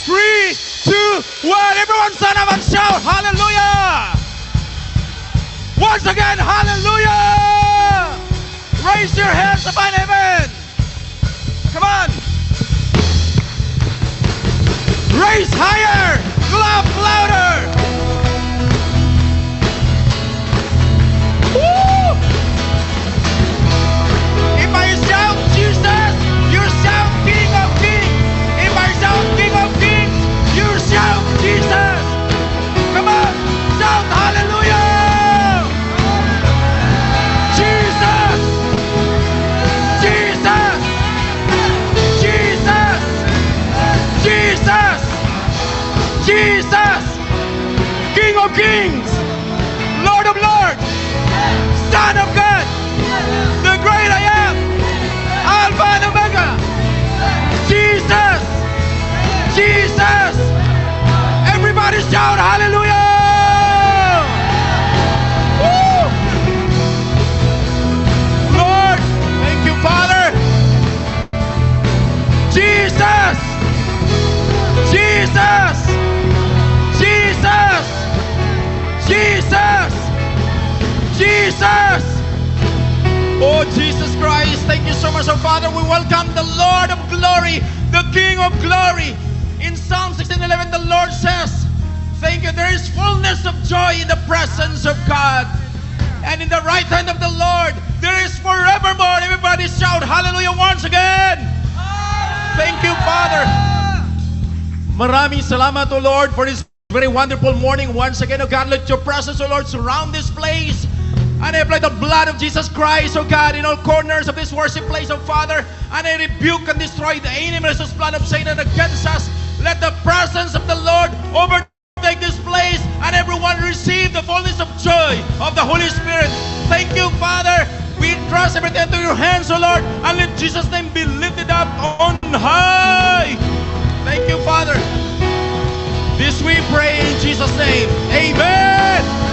3, 2, 1. Everyone stand up and shout hallelujah. Once again, hallelujah. Raise your hands up in heaven. Come on. Raise higher. Clap louder. Woo! If I shout Jesus, you shout King of Kings. If I shout King of Kings, you shout Jesus. Come on, shout hallelujah. Jesus. Jesus. Jesus. Jesus. Jesus. King of Kings. Lord of Lords. Son of God. The great I am. Alpha and Omega. Jesus. Jesus. Everybody shout hallelujah. Woo! Lord, thank you, Father. Jesus. Jesus. Jesus. Jesus. Jesus. Oh, Jesus Christ, thank you so much, oh Father. We welcome the Lord of glory, the King of glory. In Psalm 16:11, the Lord says, thank you, there is fullness of joy in the presence of God. And in the right hand of the Lord, there is forevermore. Everybody shout hallelujah once again. Thank you, Father. Maraming salamat, O Lord, for this very wonderful morning. Once again, O God, let your presence, O Lord, surround this place. And I apply the blood of Jesus Christ, O God, in all corners of this worship place, O Father. And I rebuke and destroy the enemies of blood of Satan against us. Let the presence of the Lord overtake this place, and everyone receive the fullness of joy of the Holy Spirit. Thank you, Father. We trust everything into your hands, O Lord, and let Jesus' name be lifted up on high. Thank you, Father. This we pray in Jesus' name. Amen.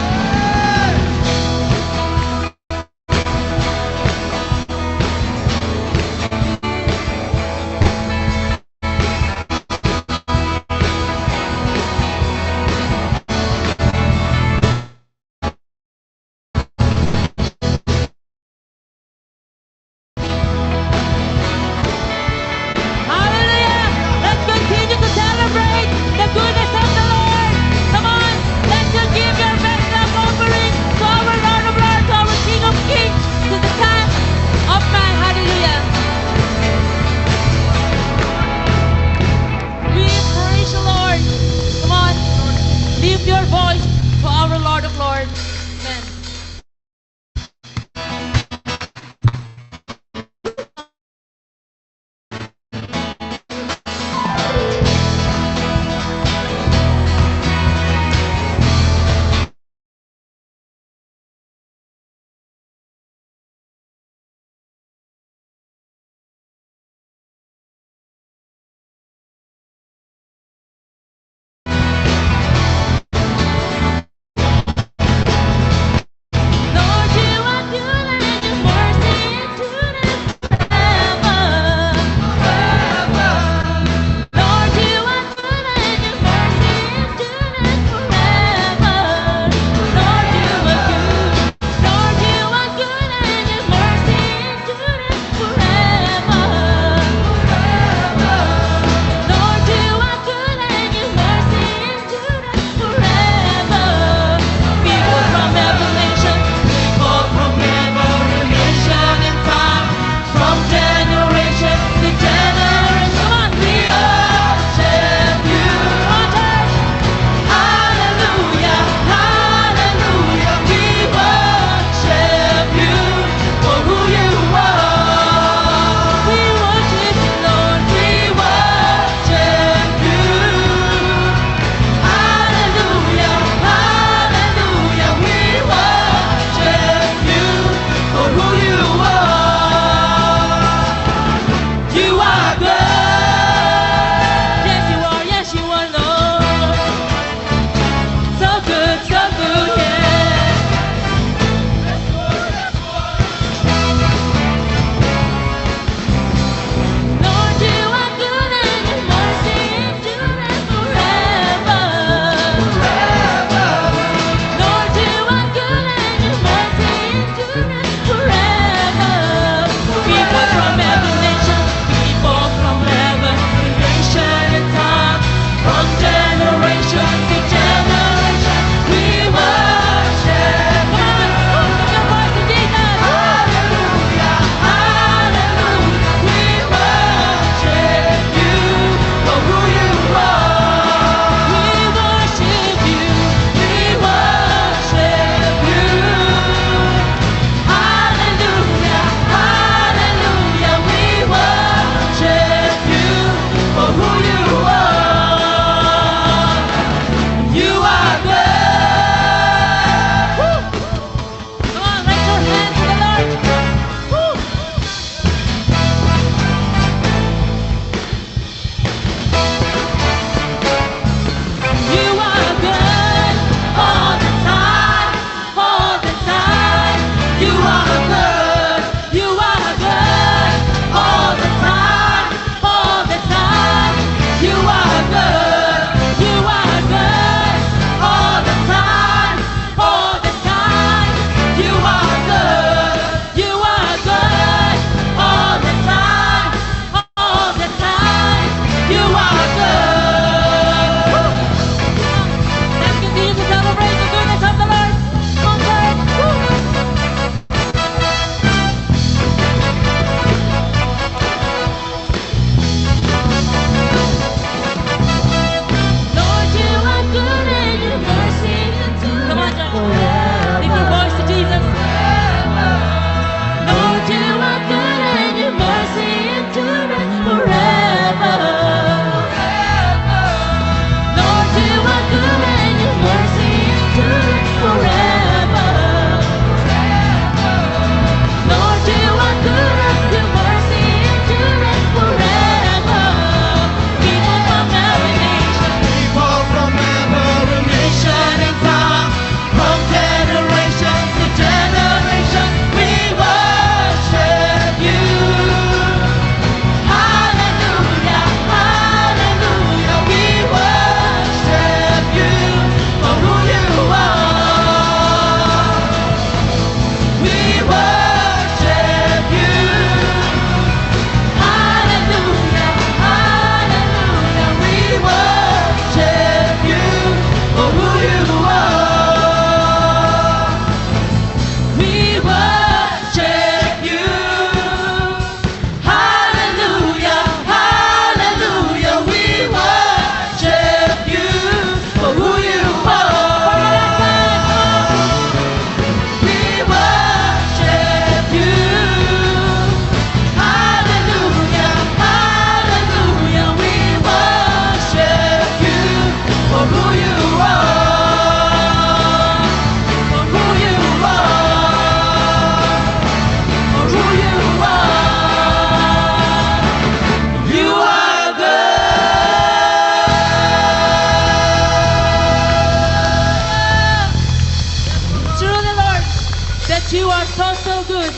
so good.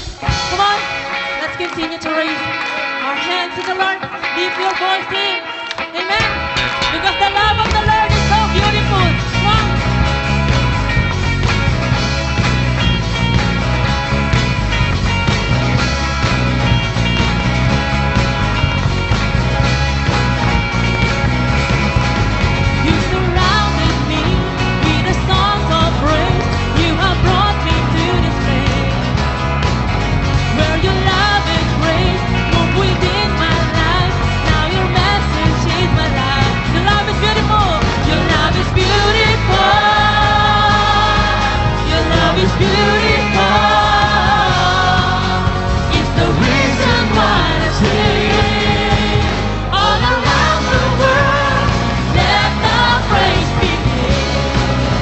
Come on, let's continue to raise our hands to the Lord. Lift your voice, sing. Amen. Because the love of the Lord is so beautiful. Come on. You surrounded me with the songs of praise. You have brought me to this place where your love and grace move within my life. Now your message is my life. Your love is beautiful. Your love is beautiful. Your love is beautiful. It's the reason why I sing all around the world. Let the praise begin.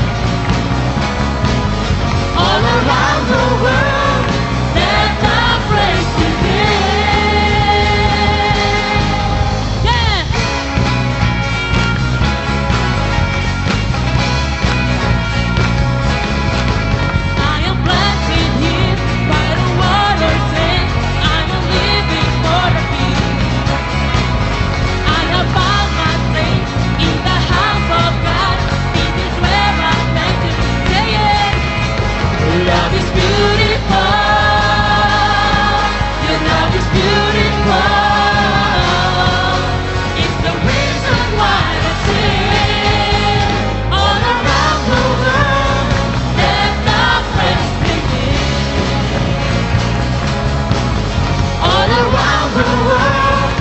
All around the world, let the praise begin. Yeah. I am planted here by the water's edge. I am living for the King. I have found my place in the house of God. It is where I'm meant to be. Say it. Your love is beautiful. Your love is beautiful. It's the reason why I sing all around the world. Let the praise begin. All around the world,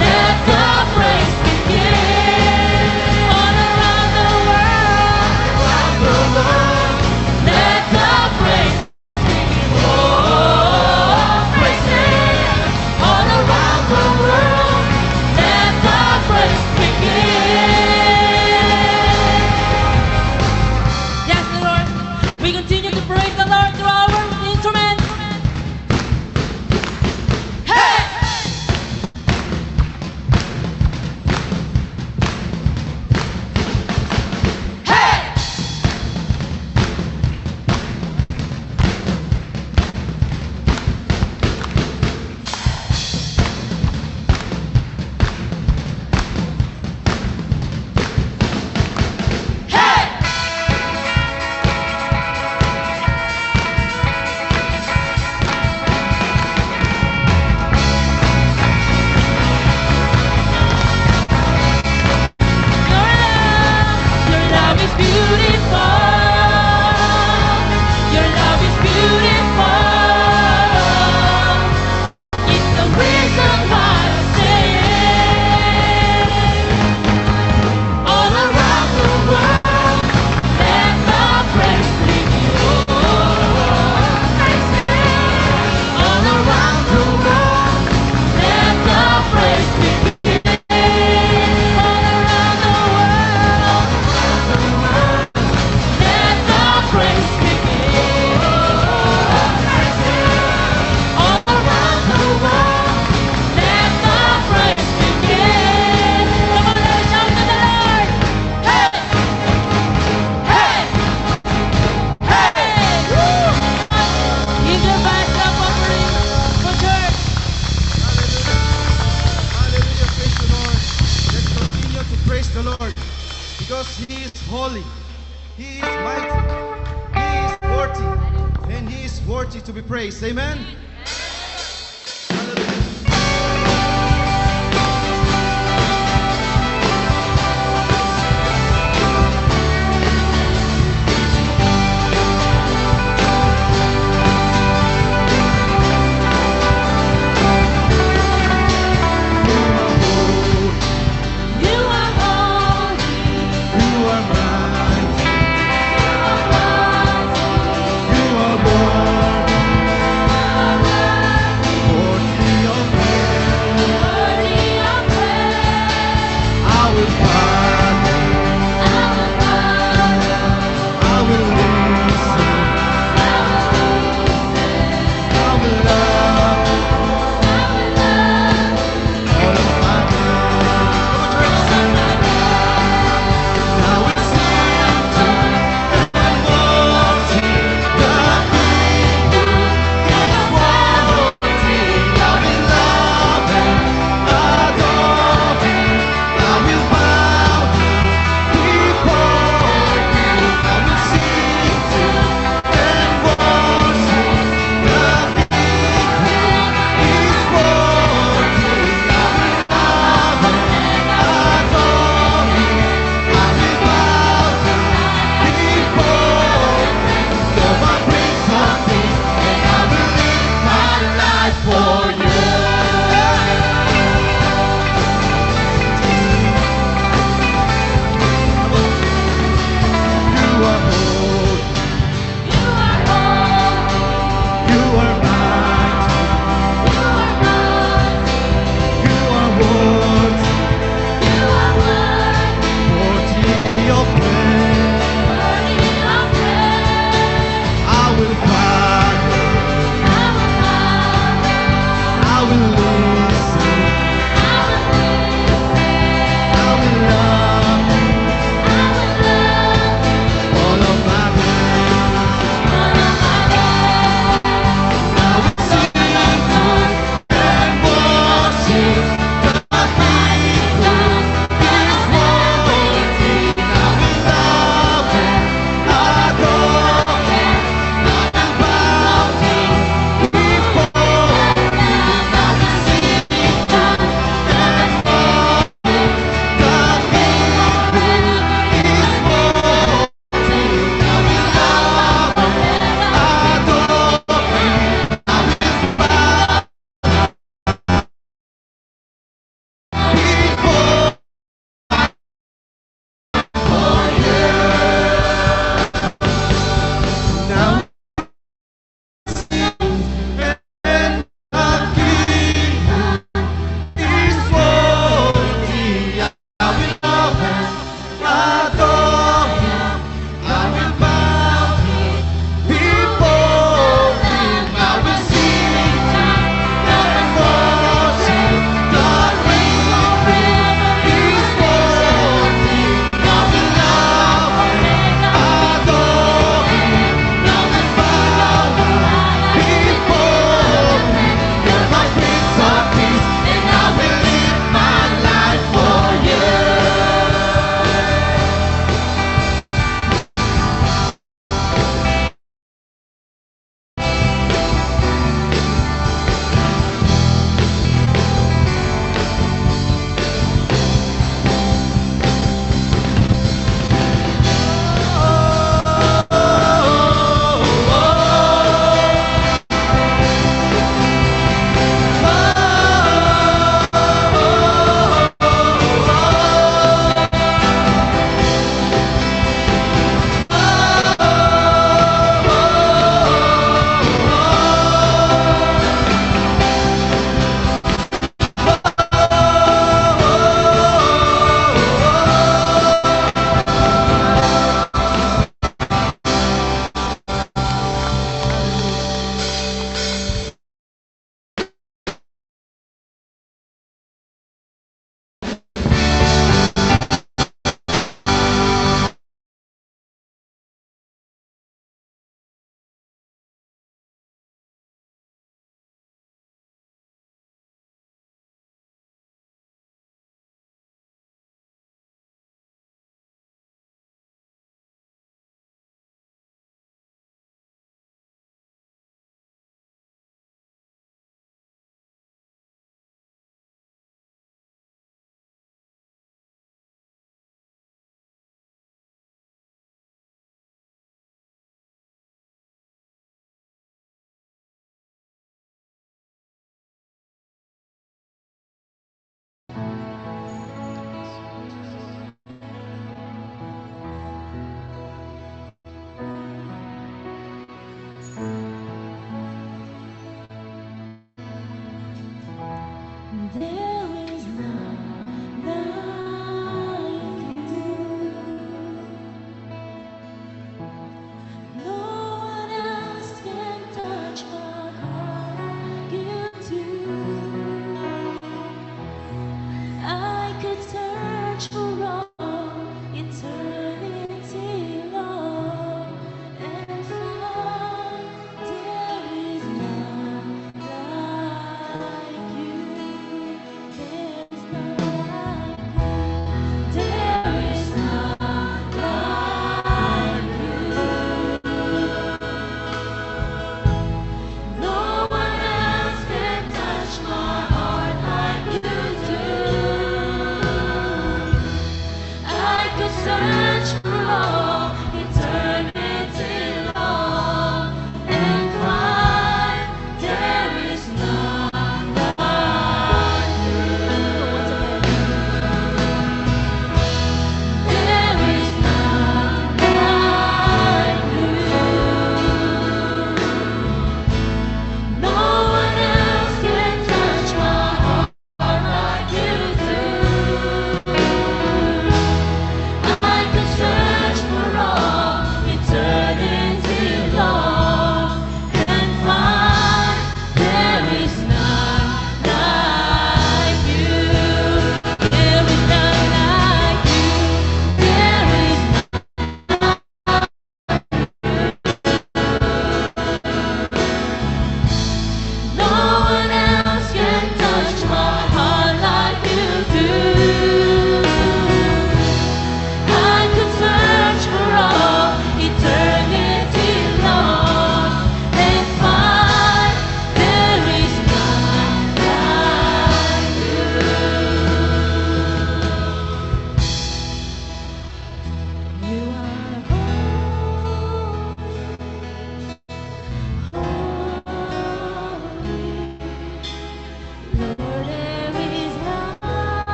let the praise begin. All around the world, let the praise begin. Oh, praise Him. All around the world, let the praise begin. Yes, Lord. We continue to praise the Lord through our instruments. Hey! Hey! Hey! Your love is beautiful. Your love is beautiful. It's the reason why I sing all around the world. Let the praise begin. Praise Him. All around the world, let the praise begin. All around the world, let the praise begin. Praise Him. All around the world, let the praise begin. Come on, let's shout to the Lord. Hey! Hey! Hey! Woo! Give your best love offering for church. Hallelujah, praise the Lord. Let's continue to praise the Lord because He is holy, He is mighty, He is worthy, and He is worthy to be praised. Amen. Hallelujah. You are holy. You are mighty, You are you are worthy,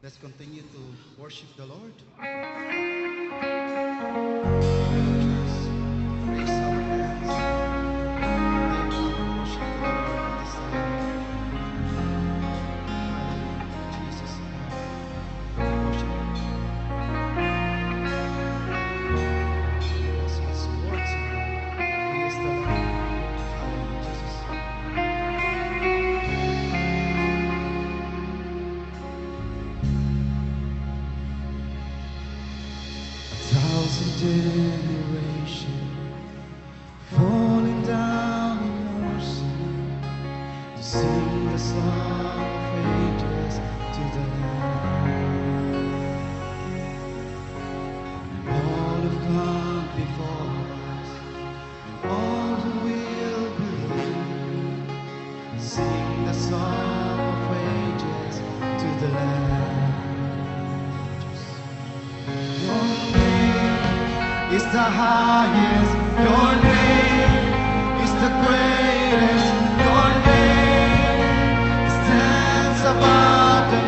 Let's continue to worship the Lord. Raise our hands. Lift our worship to the Lord this time. Hallelujah. Jesus. Worship Him. Because He is worthy. He is the Lamb. Hallelujah, Jesus. Thousand generations falling down in mercy to sing the song of ages to the Lamb. All have come before us, and all who will believe, sing the song of ages to the Lamb. Your name is the highest. Your name is the greatest. Your name stands above them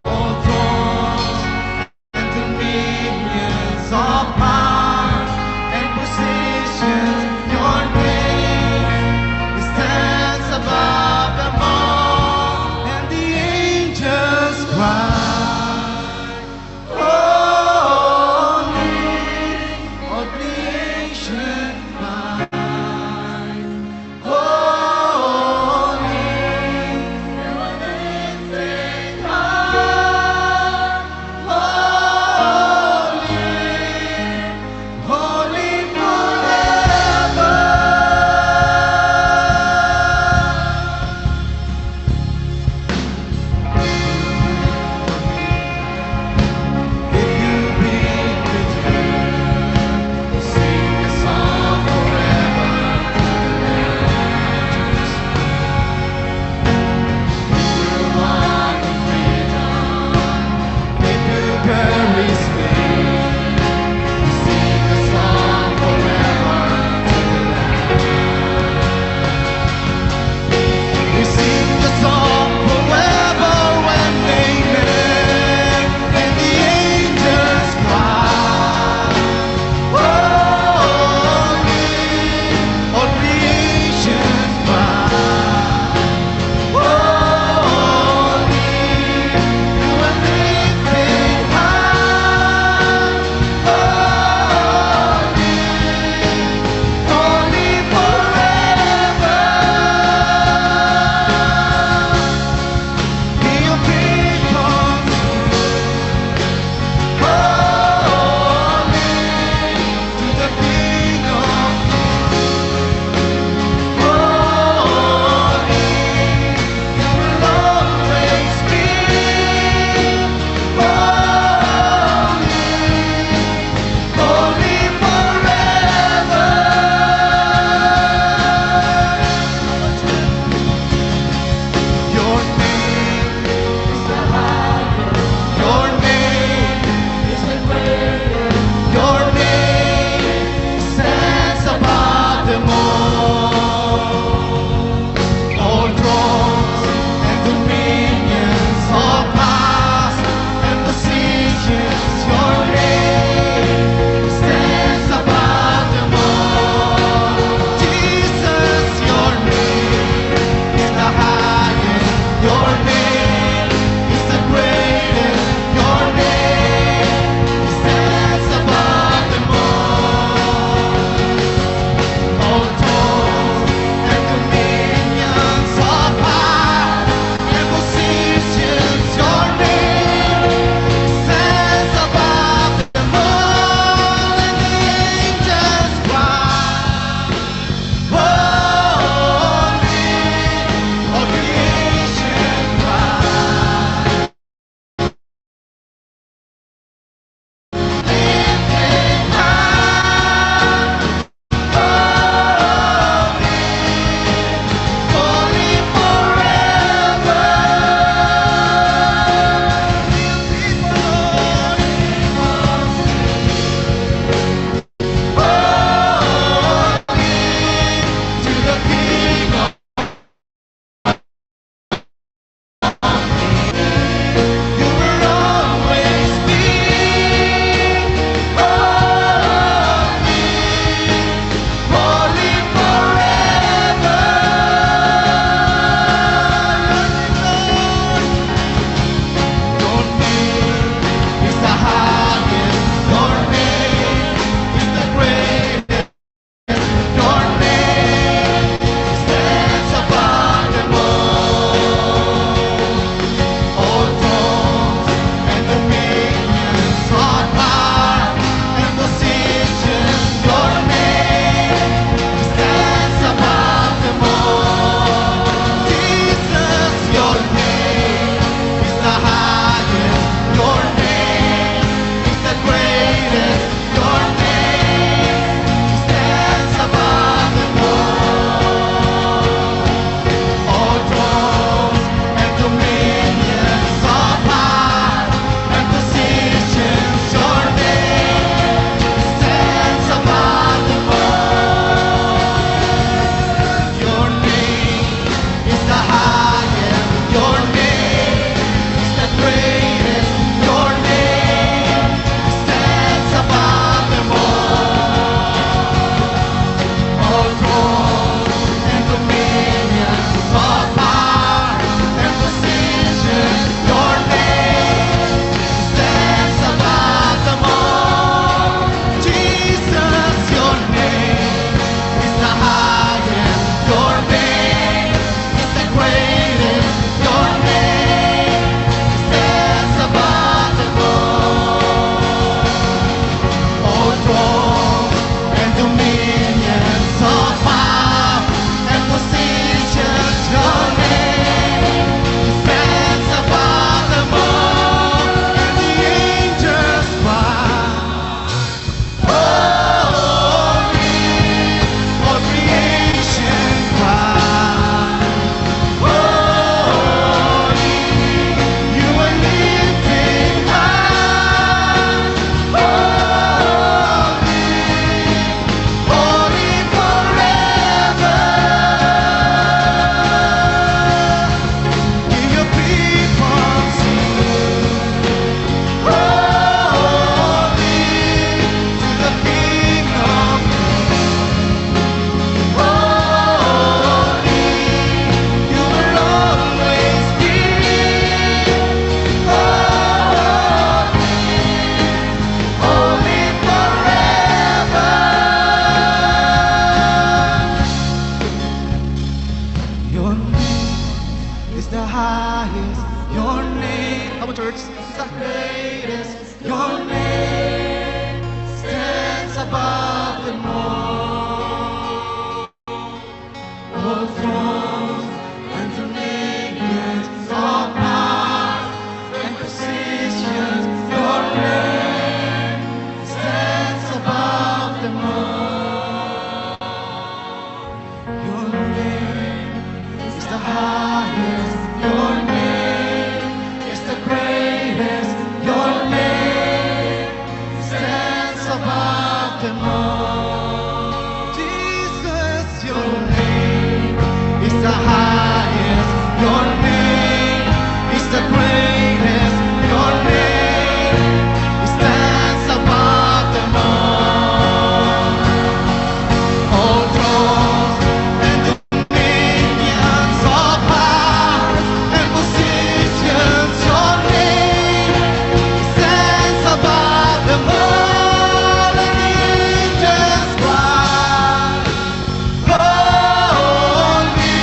all thrones and dominions, all power and positions. Your name stands above them all, and the angels cry. is the highest. Your name, come on, church, is the greatest. Your name stands above them all. All thrones and dominions, all power and positions. Your name stands above them all. Your name is the highest. Your name is the greatest. Your name stands above them all. Jesus, your name is the highest. Your name is the greatest. Your name stands above them all. All thrones and dominions, all powers and positions. Your name stands above them all. And the angels cry, holy.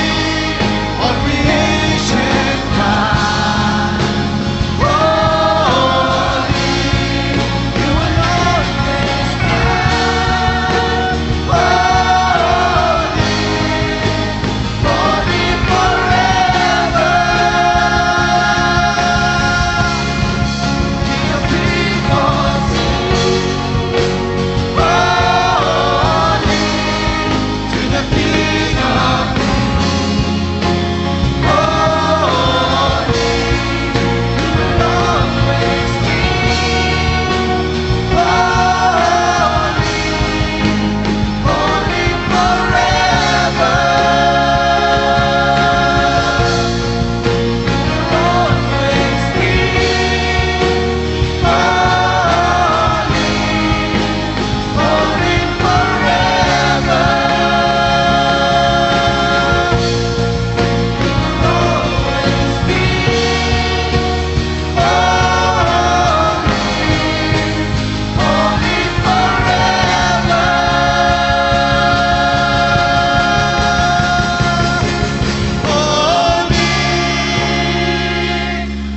All creation cry, holy. You will always stand, holy, holy forever. King of people sing, holy, to the King of kings. Holy, you will always be. Holy, holy forever. You will always be. Holy, holy forever. You will always be. Holy, holy forever. Holy,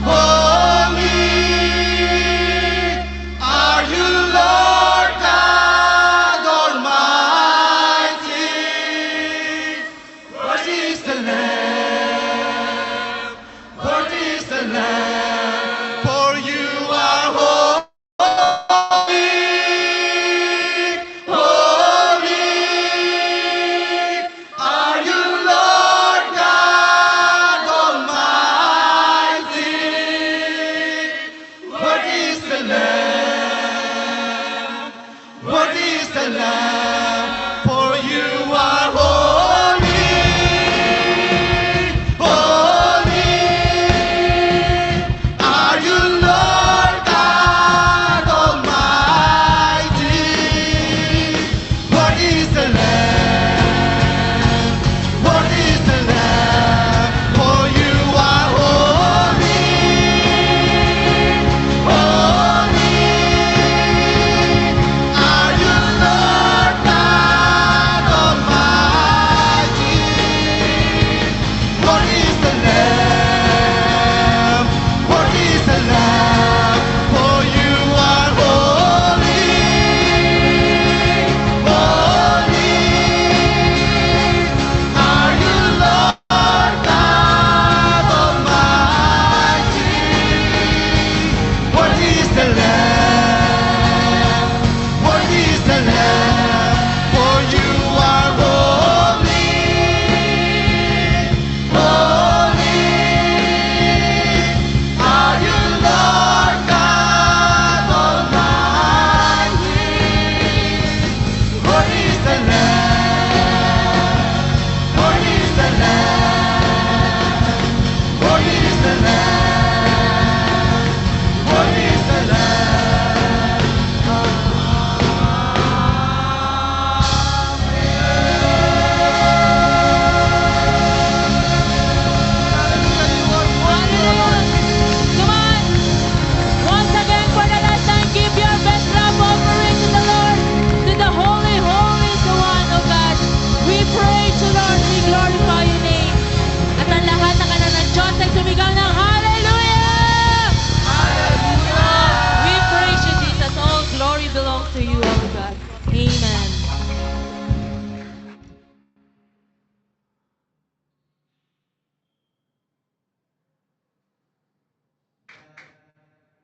holy are you, Lord God Almighty. Worthy is the Lamb, worthy is the Lamb, for you are holy. Holy are you, Lord God Almighty. Worthy is the Lamb, worthy is the Lamb, for you are holy. Holy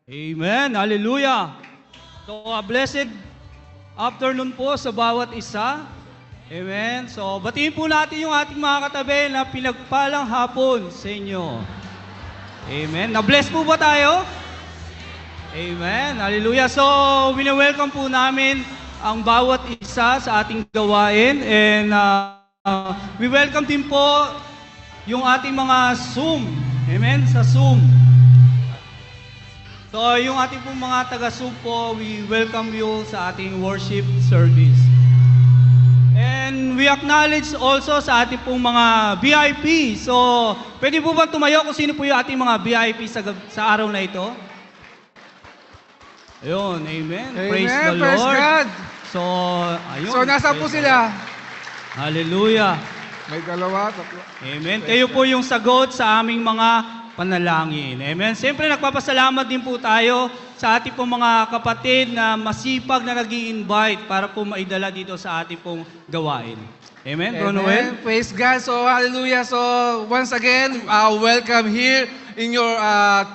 Amen. Hallelujah. So, blessed afternoon po sa bawat isa. Amen. So, batiin po natin yung ating mga katabi na pinagpalang hapon sa inyo. Amen. Na-bless po ba tayo? Amen. Hallelujah. So, wini-welcome po namin ang bawat isa sa ating gawain. And we welcome din po yung ating mga Zoom. Amen. Sa Zoom. So, yung ating pong mga taga-Zoom po, we welcome you sa ating worship service. And we acknowledge also sa ating pong mga VIP. So, pwede po ba tumayo kung sino po yung ating mga VIP sa araw na ito? Ayun, amen. Praise the Praise Lord. God. So, ayun. So, nasa po sila? Hallelujah. May dalawa, tatlo. Amen. Kayo po yung sagot sa aming mga panalangin. Amen. Siyempre, nagpapasalamat din po tayo sa ating pong mga kapatid na masipag na nag-i-invite para po maidala dito sa ating pong gawain. Amen. Bro Noel? Praise God. So, hallelujah. So, once again, welcome here in your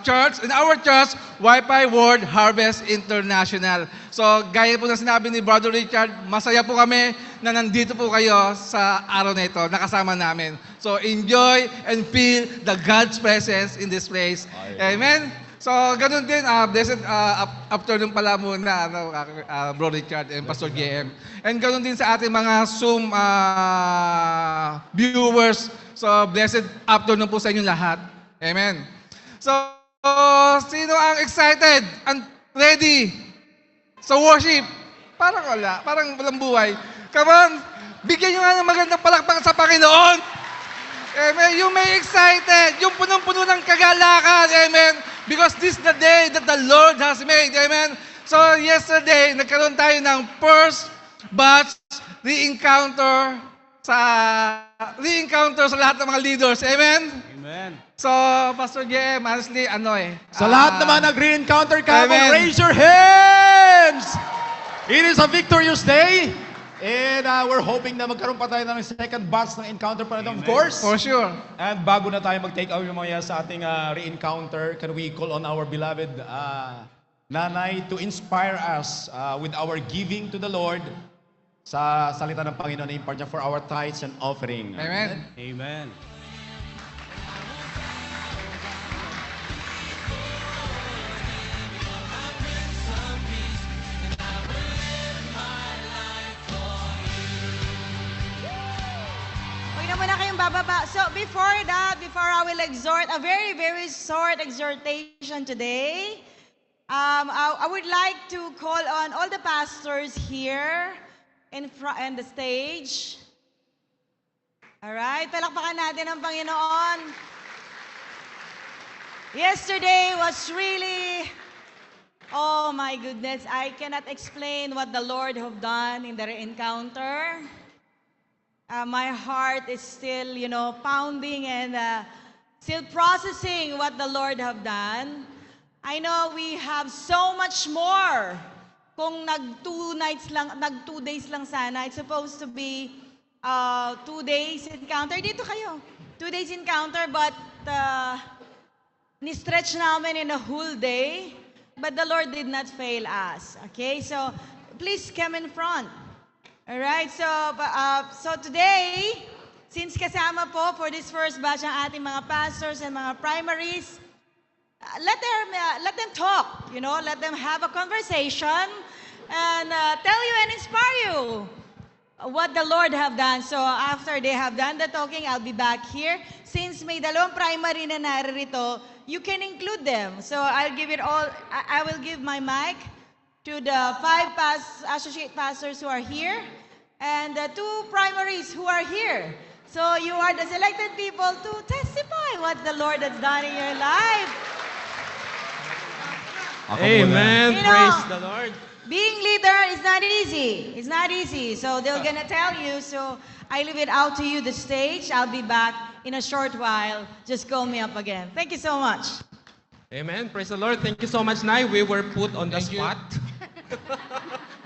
church, in our church, Wi-Fi World Harvest International. So, gaya po na sinabi ni Brother Richard, masaya po kami na nandito po kayo sa araw na ito, nakasama namin. So, enjoy and feel the God's presence in this place. Amen. So, ganun din, blessed afternoon pala muna, Bro Richard and Pastor JM. And ganun din sa ating mga Zoom viewers. So, blessed afternoon po sa inyo lahat. Amen. So, sino ang excited and ready sa worship? Parang wala, parang walang buhay. Come on, bigyan nyo nga ng magandang palakpakan sa Panginoon. Amen. You may excited, yung punong-puno ng kagalakan. Amen. Because this is the day that the Lord has made. Amen. So, yesterday, nagkaroon tayo ng first batch re-encounter sa lahat ng mga leaders. Amen. Amen. So, Pastor JM, honestly, Sa lahat naman nag-re-encounter ka, Amen. raise your hands! It is a victorious day. And we're hoping na magkaroon pa tayo ng second batch ng encounter pa natin, of course. For sure. And bago na tayo mag-take away mamaya sa ating re-encounter, can we call on our beloved nanay to inspire us with our giving to the Lord sa salita ng Panginoon na impart niya for our tithes and offering. Amen. Amen. Huwag na muna kayong bababa. So before that, before I will exhort, a very, very short exhortation today. I would like to call on all the pastors here in the stage. All right, palakpakan natin ang Panginoon. Yesterday was really, oh my goodness, I cannot explain what the Lord have done in the encounter. My heart is still, pounding and still processing what the Lord have done. I know we have so much more. Kung nag-2 days lang sana, it's supposed to be 2 days encounter. Dito kayo. 2 days encounter, but ni-stretch namin in a whole day. But the Lord did not fail us. Okay? So, please come in front. Alright, so today, since kasama po for this first batch ang ating mga pastors and mga primaries, let them talk, let them have a conversation and tell you and inspire you what the Lord have done. So after they have done the talking, I'll be back here. Since may dalawang primary na naririto, you can include them. So I'll give it all, I will give my mic to the 5 associate pastors who are here and the 2 primaries who are here. So you are the selected people to testify what the Lord has done in your life. Amen. Praise the Lord. Being leader is not easy. It's not easy. So they're gonna tell you. So I leave it out to you, the stage. I'll be back in a short while. Just call me up again. Thank you so much. Amen. Praise the Lord. Thank you so much, Nay. We were put on the spot.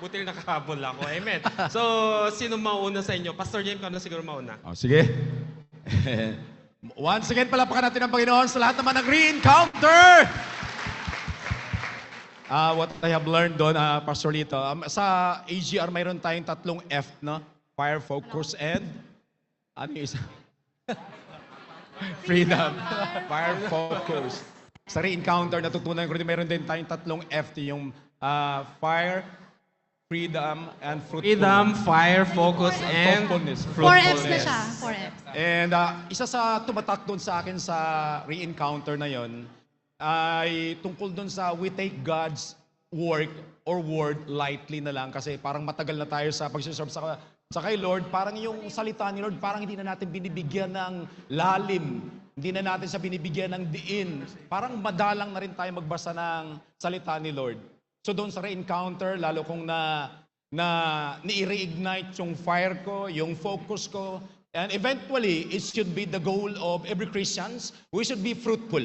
Buti nakahabol ako. Amen. So, sino mauna sa inyo? Pastor James, kano siguro mauna? Sige. Once again, palapakan natin ang Panginoon sa lahat naman ng re-encounter. what I have learned doon, Pastor Lito, sa AGR mayroon tayong 3 F, no? Fire, focus, and ano yung isa? Freedom. Fire, focus. Sa re-encounter, natutunan ko rin, mayroon din tayong 3 F, yung fire, freedom, and fruitfulness. Freedom, fire, focus, and Fruitfulness. 4 Fs na siya. 4 Fs. And isa sa tumatak doon sa akin sa re-encounter na yon ay tungkol doon sa we take God's work or word lightly na lang kasi parang matagal na tayo sa pagsiserve sa kay Lord. Parang yung salita ni Lord, parang hindi na natin binibigyan ng lalim. Hindi na natin sa binibigyan ng diin. Parang madalang na rin tayo magbasa ng salita ni Lord. So doon sa re-encounter, lalo kong ni-reignite yung fire ko, yung focus ko. And eventually, it should be the goal of every Christians. We should be fruitful.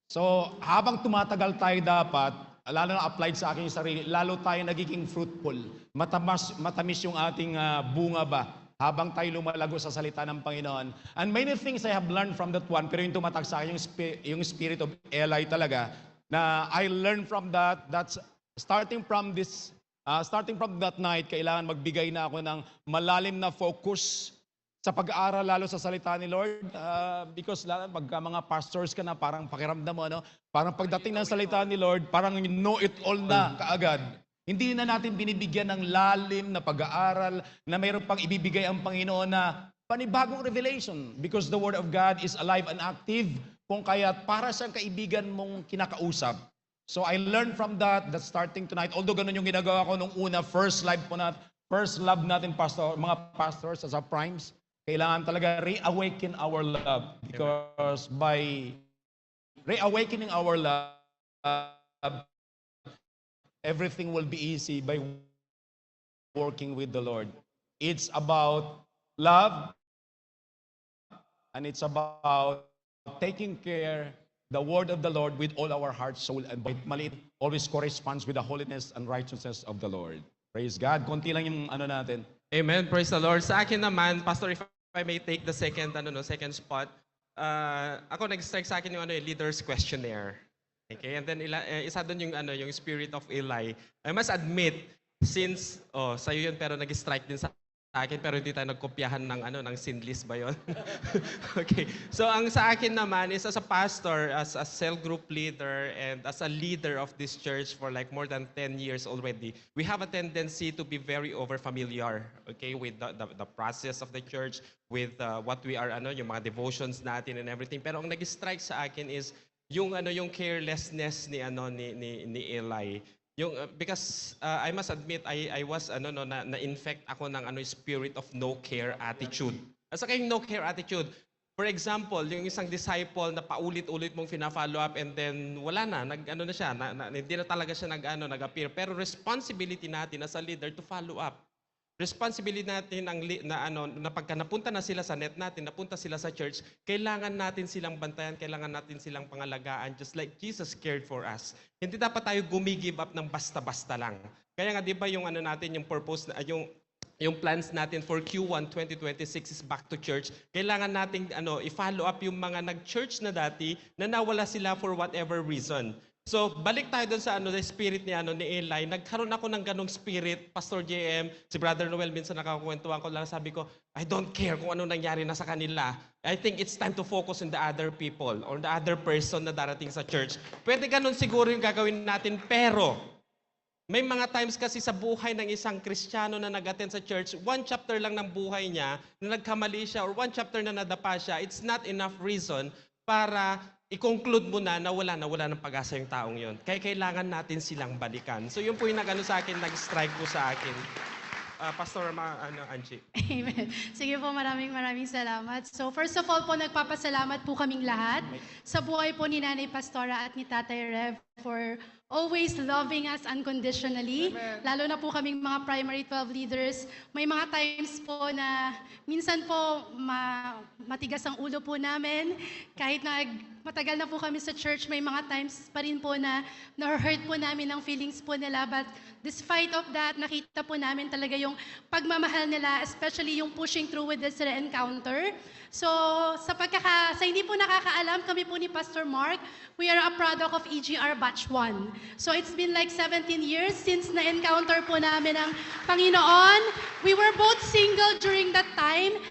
So habang tumatagal tayo dapat, lalo na applied sa aking sarili, lalo tayo nagiging fruitful. Matamis yung ating bunga ba habang tayo lumalago sa salita ng Panginoon. And many things I have learned from that one, pero yung tumatak sa akin, yung spirit of Eli talaga, na I learned from that's starting from that night, kailangan magbigay na ako ng malalim na focus sa pag-aaral lalo sa salita ni Lord. Because pagka mga pastors ka na, parang pakiramdam mo, no? Parang pagdating ng salita ni Lord, parang know it all na kaagad. Hindi na natin binibigyan ng lalim na pag-aaral na mayroon pang ibibigay ang Panginoon na panibagong revelation. Because the Word of God is alive and active, kung kaya para siyang kaibigan mong kinakausap. So I learned from that starting tonight, although ganun yung ginagawa ko nung una, first love natin, mga pastors as a primes, kailangan talaga reawaken our love. Because by reawakening our love, everything will be easy by working with the Lord. It's about love, and it's about taking care the word of the Lord with all our heart, soul, and body. Maliit always corresponds with the holiness and righteousness of the Lord. Praise God. Konti lang yung natin. Amen. Praise the Lord. Sa akin naman, Pastor, if I may take the second spot, ako nag-strike sa akin yung leader's questionnaire. Okay, and then isa doon yung spirit of Eli. I must admit, since sa'yo yun pero nag-strike din sa akin pero hindi tayo nagkopyahan ng sin list ba yun? Okay. So ang sa akin naman is as a pastor, as a cell group leader, and as a leader of this church for like more than 10 years already, we have a tendency to be very over-familiar, okay, with the process of the church, with what we are, yung mga devotions natin and everything. Pero ang nag-strike sa akin is yung carelessness ni Eli. Because I must admit, I was na-infect ako ng spirit of no care attitude. At saka yung no care attitude, for example, yung isang disciple na paulit-ulit mong fina-follow up and then wala na, hindi na talaga siya nag-appear. Pero responsibility natin as a leader to follow up. Responsibility natin na pagka napunta na sila sa net natin, napunta sila sa church, kailangan natin silang bantayan, kailangan natin silang pangalagaan, just like Jesus cared for us. Hindi dapat tayo gumi-give up ng basta-basta lang. Kaya nga, di ba yung natin, yung purpose, yung plans natin for Q1 2026 is back to church. Kailangan nating i-follow up yung mga nag-church na dati na nawala sila for whatever reason. So, balik tayo doon sa the spirit ni Eli. Nagkaroon ako ng ganong spirit, Pastor JM, si Brother Noel, minsan nakakakwentuhan ko lang, sabi ko, I don't care kung ano nangyari na sa kanila. I think it's time to focus on the other people or the other person na darating sa church. Pwede ganun siguro yung gagawin natin, pero may mga times kasi sa buhay ng isang Kristiyano na nag-attend sa church, one chapter lang ng buhay niya, na nagkamali siya, or one chapter na nadapa siya, it's not enough reason para i-conclude mo na wala ng pag-asa yung taong yon. Kaya kailangan natin silang balikan. So yun po yung sa akin, nag-strike po sa akin. Pastor Angie. Amen. Sige po, maraming salamat. So first of all po, nagpapasalamat po kaming lahat sa buhay po ni Nanay Pastora at ni Tatay Rev for always loving us unconditionally. Amen. Lalo na po kaming mga primary 12 leaders. May mga times po na minsan po matigas ang ulo po namin kahit matagal na po kami sa church, may mga times pa rin po na na-hurt po namin ang feelings po nila. But despite of that, nakita po namin talaga yung pagmamahal nila, especially yung pushing through with this encounter. So, sa hindi po nakakaalam, kami po ni Pastor Mark, we are a product of EGR Batch 1. So, it's been like 17 years since na-encounter po namin ang Panginoon. We were both single during that time.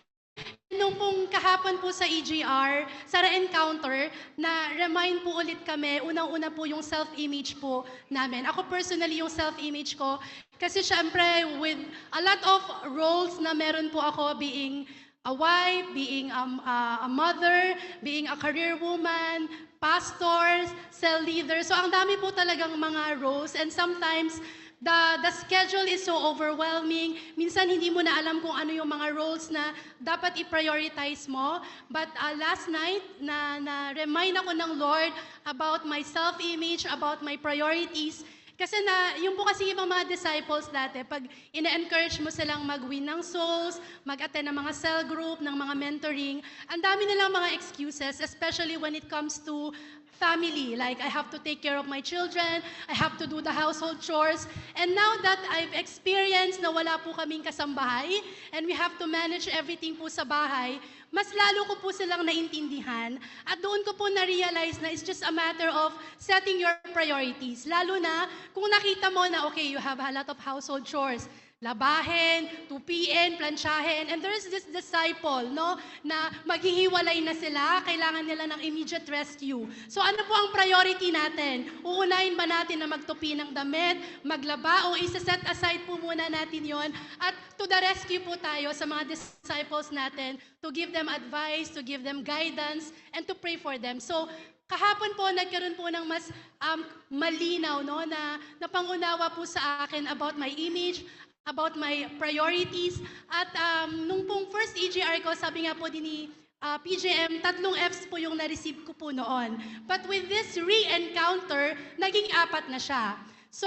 Nung pong kahapon po sa EGR, sa re-encounter, na remind po ulit kami, unang-una po yung self-image po namin. Ako personally, yung self-image ko, kasi syempre, with a lot of roles na meron po ako, being a wife, being a mother, being a career woman, pastors, cell leader. So ang dami po talagang mga roles, and sometimes, the schedule is so overwhelming. Minsan hindi mo na alam kung ano yung mga roles na dapat i-prioritize mo. But last night, na-remind ako ng Lord about my self-image, about my priorities. Kasi yung po kasi yung mga disciples dati, pag ina-encourage mo silang mag-win ng souls, mag-attend ng mga cell group, ng mga mentoring, ang dami nilang mga excuses, especially when it comes to family. Like, I have to take care of my children, I have to do the household chores. And now that I've experienced na wala po kaming kasambahay, and we have to manage everything po sa bahay, mas lalo ko po silang naintindihan. At doon ko po na-realize na it's just a matter of setting your priorities. Lalo na kung nakita mo na, okay, you have a lot of household chores, labahin, tupiin, plansyahin, and there is this disciple, no, na maghihiwalay na sila, kailangan nila ng immediate rescue. So ano po ang priority natin? Uunahin ba natin na magtupi ng damit, maglaba, o isa-set aside po muna natin yon at to the rescue po tayo sa mga disciples natin, to give them advice, to give them guidance, and to pray for them. So, kahapon po, nagkaroon po ng mas malinaw, no, na pangunawa po sa akin about my image, about my priorities. At nung pong first EGR ko, sabi nga po din ni PJM, 3 Fs po yung na-receive ko po noon. But with this re-encounter, naging 4 na siya. So,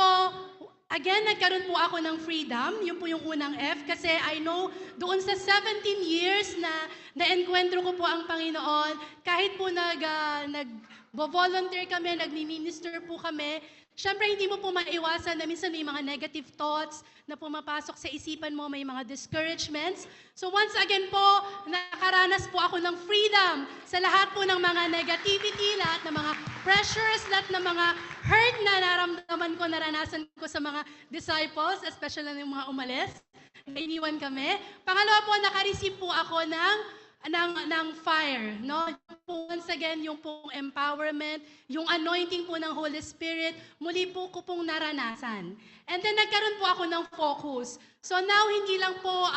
again, nagkaroon po ako ng freedom. Yun po yung unang F. Kasi I know, doon sa 17 years na na-enkwentro ko po ang Panginoon, kahit po nag-volunteer kami, nagmi-minister po kami, syempre, hindi mo po maiwasan na minsan may mga negative thoughts na pumapasok sa isipan mo, may mga discouragements. So once again po, nakaranas po ako ng freedom sa lahat po ng mga negativity, lahat ng mga pressures, lahat ng mga hurt na naramdaman ko, naranasan ko sa mga disciples, especially yung mga umalis, na iniwan kami. Pangalawa po, nakareceive po ako ng fire, no? Once again, yung pong empowerment, yung anointing po ng Holy Spirit, muli po ko pong naranasan. And then nagkaroon po ako ng focus. So now, hindi lang po,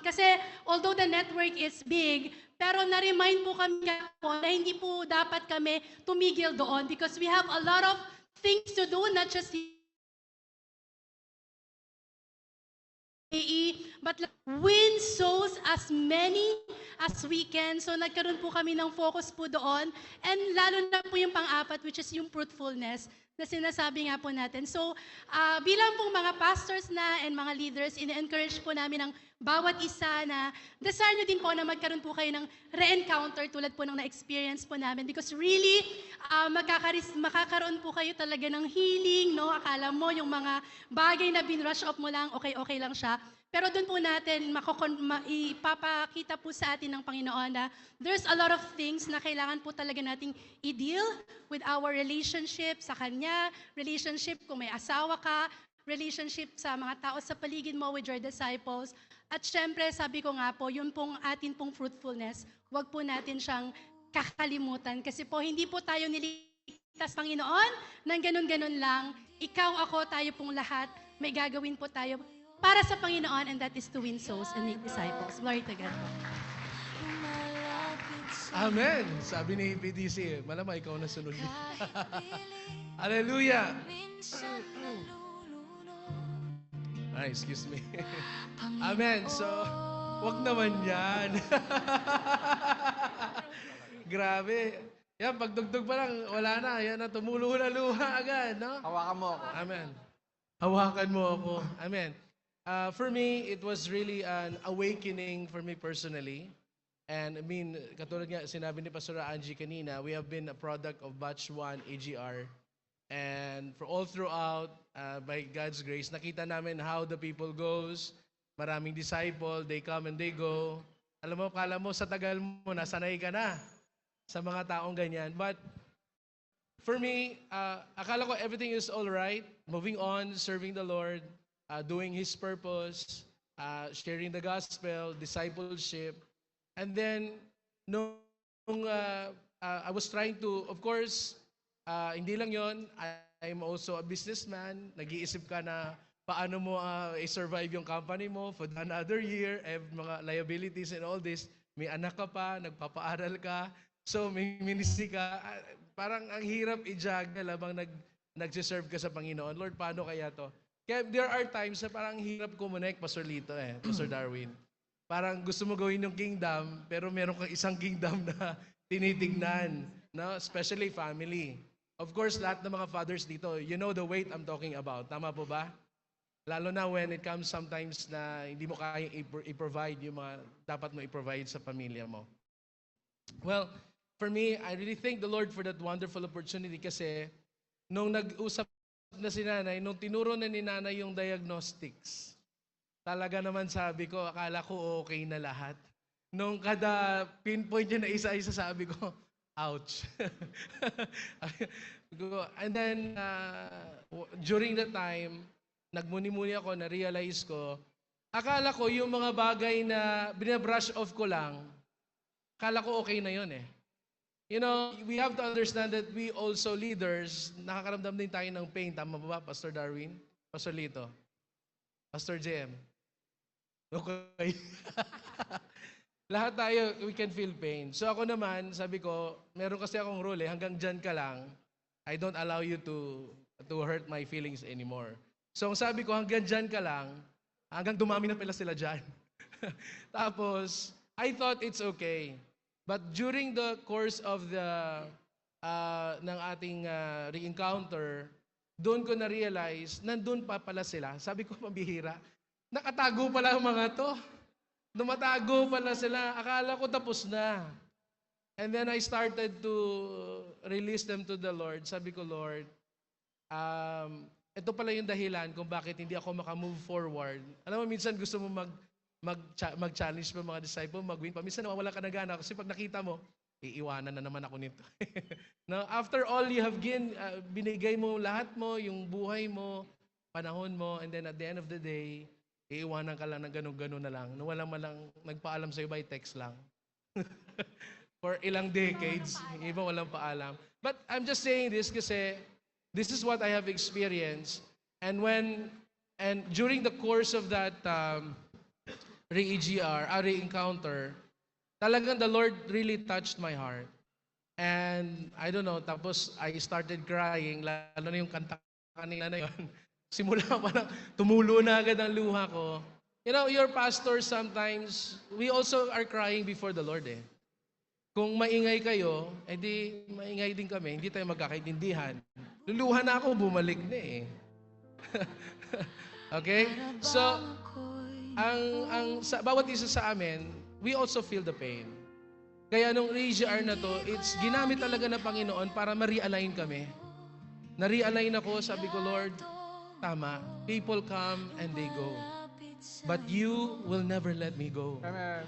kasi although the network is big, pero na-remind po kami po na hindi po dapat kami tumigil doon because we have a lot of things to do, not just but win souls as many as we can. So nagkaroon po kami ng focus po doon. And lalo na po yung pang-4, which is yung fruitfulness na sinasabi nga po natin. So bilang pong mga pastors na and mga leaders, ina-encourage po namin ang bawat isa na desire nyo din po na magkaroon po kayo ng re-encounter tulad po ng na-experience po namin. Because really, makakaroon po kayo talaga ng healing, no? Akala mo yung mga bagay na bin-rush off mo lang, okay lang siya. Pero doon po natin ipapakita po sa atin ng Panginoon na there's a lot of things na kailangan po talaga nating i-deal with our relationship sa Kanya, relationship kung may asawa ka, relationship sa mga tao sa paligid mo with your disciples. At syempre, sabi ko nga po, yun pong atin pong fruitfulness, wag po natin siyang kakalimutan. Kasi po, hindi po tayo niligtas, Panginoon, ng ganun-ganun lang. Ikaw, ako, tayo pong lahat, may gagawin po tayo para sa Panginoon, and that is to win souls and make disciples. Glory to God. Amen. Sabi ni PDC, malamang ikaw na sunod. Hallelujah. Ay, excuse me. Amen. So, wag naman yan. Grabe. Yan, pagdugtog pa lang, wala na. Yan na, tumulo na luha agad, no? Hawakan mo ako. Amen. Hawakan mo ako. Amen. For me, it was really an awakening for me personally. And I mean, katulad nga sinabi ni Pastor Angie kanina, we have been a product of Batch 1 AGR. And for all throughout, by God's grace, nakita namin how the people goes. Maraming disciple, they come and they go. Alam mo, kala mo sa tagal mo, nasanay ka na sa mga taong ganyan. But for me, akala ko everything is all right. Moving on, serving the Lord, doing His purpose, sharing the gospel, discipleship. And then, nung I was trying to, of course, hindi lang yon, I'm also a businessman. Nag-iisip ka na paano mo i-survive yung company mo for another year, mga liabilities and all this. May anak ka pa, nagpapaaral ka, so may ministry ka. Parang ang hirap i-juggle habang nag-serve ka sa Panginoon. Lord, paano kaya to? Kaya there are times na parang hirap kumonek, Pastor Lito, Pastor Darwin. Parang gusto mo gawin yung kingdom, pero meron kang isang kingdom na tinitignan, no? Especially family. Of course, lahat ng mga fathers dito, you know the weight I'm talking about. Tama po ba? Lalo na when it comes sometimes na hindi mo kaya i-provide yung mga dapat mo i-provide sa pamilya mo. Well, for me, I really thank the Lord for that wonderful opportunity kasi nung nag-usap na si nanay, nung tinuro na ni nanay yung diagnostics, talaga naman sabi ko, akala ko okay na lahat. Nung kada pinpoint niya na isa-isa, sabi ko, ouch. And then, during that time, nagmuni-muni ako, na-realize ko, akala ko yung mga bagay na binabrush off ko lang, akala ko okay na yun eh. You know, we have to understand that we also leaders, nakakaramdam din tayo ng pain. Tama ba, Pastor Darwin? Pastor Lito? Pastor JM? Okay. Lahat tayo, we can feel pain. So ako naman, sabi ko, meron kasi akong rule hanggang dyan ka lang, I don't allow you to hurt my feelings anymore. So ang sabi ko, hanggang dyan ka lang, hanggang dumami na pala sila dyan. Tapos, I thought it's okay. But during the course of ng ating re-encounter, doon ko na-realize, nandun pa pala sila. Sabi ko, mabihira. Nakatago pala ang mga to. Dumatago pala sila. Akala ko tapos na. And then I started to release them to the Lord. Sabi ko, Lord, ito pala yung dahilan kung bakit hindi ako makamove forward. Alam mo, minsan gusto mo mag-challenge pa mga disciple, mag-win pa. Minsan nawawala ka na gana kasi pag nakita mo, iiwanan na naman ako nito. No, after all you have binigay mo lahat mo, yung buhay mo, panahon mo, and then at the end of the day, iiwanan ka lang ng ganun-ganun na lang. No, walang malang nagpaalam sa'yo by text lang. For ilang decades, iba walang paalam. But I'm just saying this kasi this is what I have experienced. And during the course of that re-encounter, talagang the Lord really touched my heart. And I don't know, tapos I started crying, lalo na yung kanta kanina na yun. Simula pa lang, tumulo na agad ang luha ko. You know, your pastor sometimes, we also are crying before the Lord eh. Kung maingay kayo, edi maingay din kami, hindi tayo magkakaintindihan. Luluha na ako, bumalik na eh. Okay? So, sa bawat isa sa amin, we also feel the pain. Kaya nung AGR na to, it's ginamit talaga ng Panginoon para ma-realign kami. Na-realign ako, sabi ko, Lord, tama, people come and they go. But you will never let me go. Amen.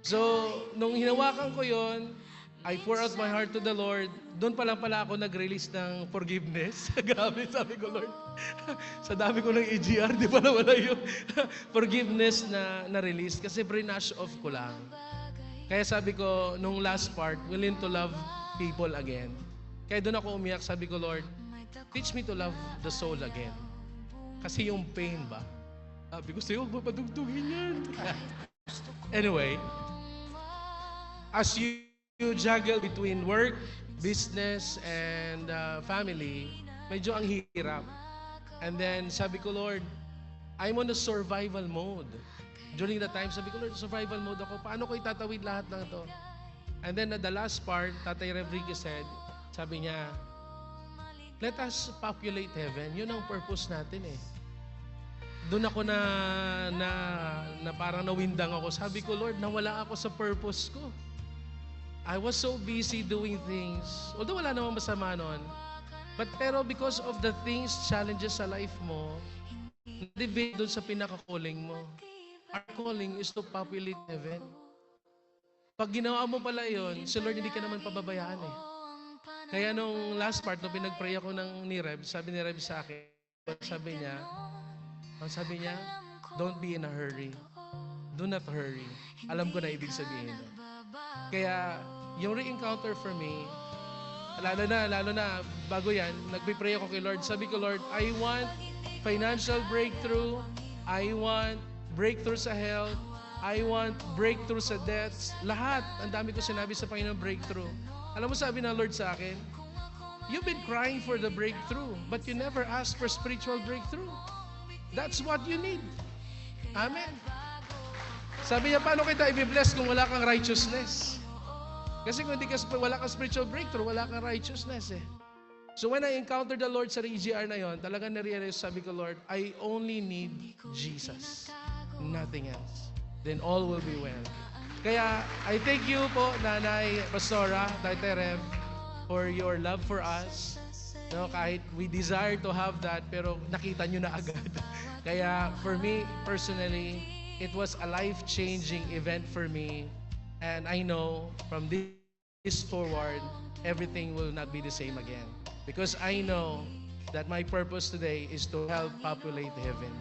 So, nung hinawakan ko yon, I pour out my heart to the Lord. Doon pa lang pala ako nag-release ng forgiveness. Grabe, sabi ko, Lord, sa dami ko ng EGR, di pala wala yung forgiveness na release kasi brinash off ko lang. Kaya sabi ko, nung last part, willing to love people again. Kaya doon ako umiyak, sabi ko, Lord, teach me to love the soul again. Kasi yung pain ba? Sabi ko sa'yo, huwag mapadugtugin yan. Anyway, as you juggle between work, business, and family, medyo ang hirap. And then sabi ko, Lord, I'm on a survival mode. During that time, sabi ko, Lord, survival mode ako. Paano ko itatawid lahat ng ito? And then at the last part, Tatay Rodriguez said, sabi niya, let us populate heaven. Yun ang purpose natin eh. Doon ako na parang nawindang ako. Sabi ko, Lord, nawala ako sa purpose ko. I was so busy doing things. Although wala namang masama nun. Pero because of the things, challenges sa life mo, na-debate doon sa pinaka-calling mo. Our calling is to populate heaven. Pag ginawa mo pala yun, si Lord hindi ka naman pababayaan eh. Kaya nung last part, nung pinag-pray ako ni Reb, sabi ni Reb sa akin, sabi niya, don't be in a hurry. Do not hurry. Alam ko na ibig sabihin. Kaya, yung re-encounter for me, lalo na, bago yan, nagpipray ako kay Lord. Sabi ko, Lord, I want financial breakthrough. I want breakthrough sa health. I want breakthrough sa debts. Lahat, ang dami ko sinabi sa Panginoon, breakthrough. Alam mo sabi ng Lord sa akin, you've been crying for the breakthrough, but you never asked for spiritual breakthrough. That's what you need. Amen. Sabi niya, paano kita i-bless kung wala kang righteousness? Kasi kung wala kang spiritual breakthrough, wala kang righteousness eh. So when I encountered the Lord sa EGR na yon, talagang narealize, sabi ko, Lord, I only need Jesus. Nothing else. Then all will be well. Kaya, I thank you po, Nanay Pastora, Tatay Rev, for your love for us. No, kahit we desire to have that, pero nakita nyo na agad. Kaya, for me, personally, it was a life-changing event for me. And I know, from this forward, everything will not be the same again. Because I know that my purpose today is to help populate heaven.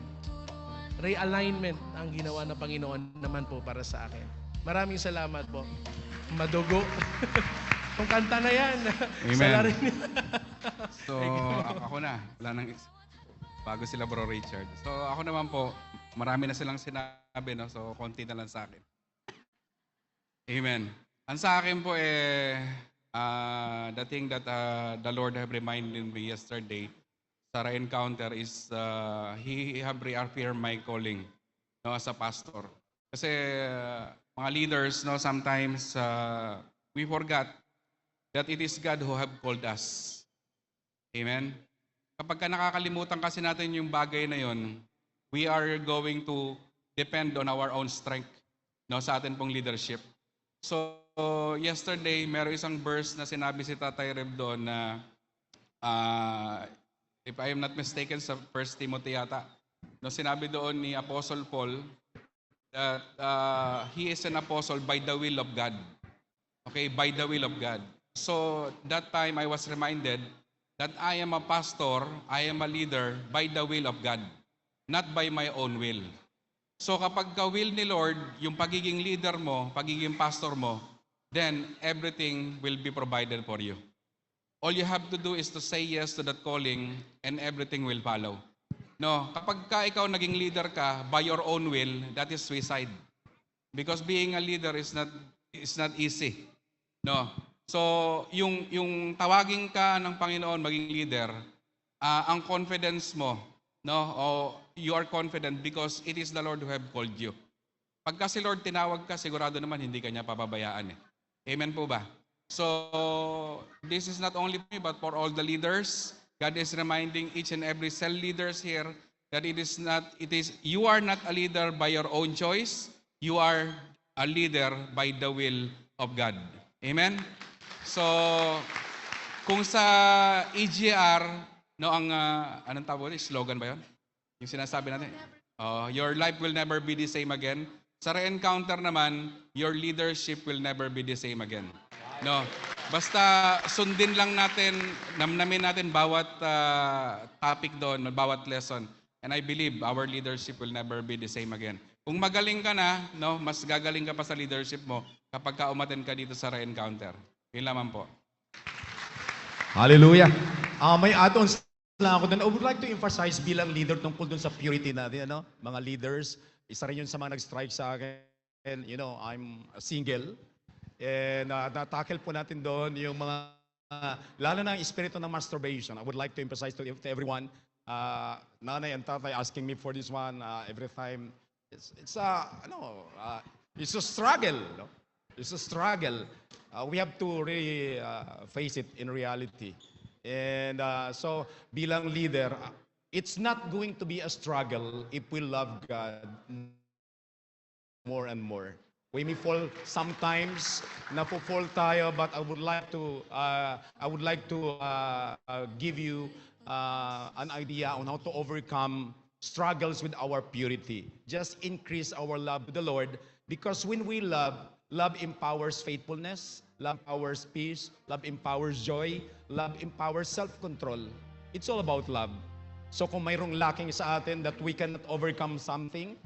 Realignment ang ginawa ng Panginoon naman po para sa akin. Maraming salamat po. Madugo. Kung kanta na yan. Amen. So, ako na. Wala nang bago sila Bro Richard. So, ako naman po, marami na silang sinabi, no? So, konti na lang sa akin. Amen. Ang sa akin po the thing that the Lord have reminded me yesterday sa encounter is He have reaffirmed my calling, no, as a pastor. Kasi mga leaders, no, sometimes we forgot that it is God who have called us. Amen? Kapag nakakalimutan kasi natin yung bagay na yon, we are going to depend on our own strength, no, sa atin pong leadership. So, yesterday, meron isang verse na sinabi si Tatay Reb doon na if I am not mistaken, sa 1 Timothy yata, no, sinabi doon ni Apostle Paul that he is an apostle by the will of God. Okay, by the will of God. So, that time I was reminded that I am a pastor, I am a leader by the will of God, not by my own will. So, kapag ka-will ni Lord, yung pagiging leader mo, pagiging pastor mo, then everything will be provided for you. All you have to do is to say yes to that calling and everything will follow. No, kapag ka ikaw naging leader ka by your own will, that is suicide. Because being a leader is not easy. No. So, yung tawagin ka ng Panginoon maging leader, ang confidence mo, no, you are confident because it is the Lord who have called you. Pagka si Lord tinawag ka, sigurado naman hindi ka niya pababayaan eh. Amen po ba? So, this is not only for me but for all the leaders. God is reminding each and every cell leaders here that you are not a leader by your own choice. You are a leader by the will of God. Amen? So, kung sa EGR, no, ang, anong tawag yun? Slogan ba yun? Yung sinasabi natin? Your life will never be the same again. Sa re-encounter naman, your leadership will never be the same again. No. Basta sundin lang natin, namnamin natin bawat topic doon, bawat lesson. And I believe our leadership will never be the same again. Kung magaling ka na, no, mas gagaling ka pa sa leadership mo kapag ka umattend ka dito sa re-encounter. Yun lamang po. Hallelujah. May add-ons lang ako doon. I would like to emphasize bilang leader tungkol doon sa purity natin, ano? Mga leaders, isa rin yun sa mga nag-strike sa akin. You know, I'm single. And na-tackle po natin doon yung mga, lalo na ang espiritu ng masturbation. I would like to emphasize to everyone, nanay and tatay asking me for this one every time. It's a struggle. No? It's a struggle. We have to really face it in reality. And so, bilang leader, it's not going to be a struggle if we love God more and more. We may fall sometimes, napofall tayo, but I would like to give you an idea on how to overcome struggles with our purity. Just increase our love to the Lord, because when we love, love empowers faithfulness, love empowers peace, love empowers joy, love empowers self-control. It's all about love. So kung mayroong lacking sa atin that we cannot overcome something,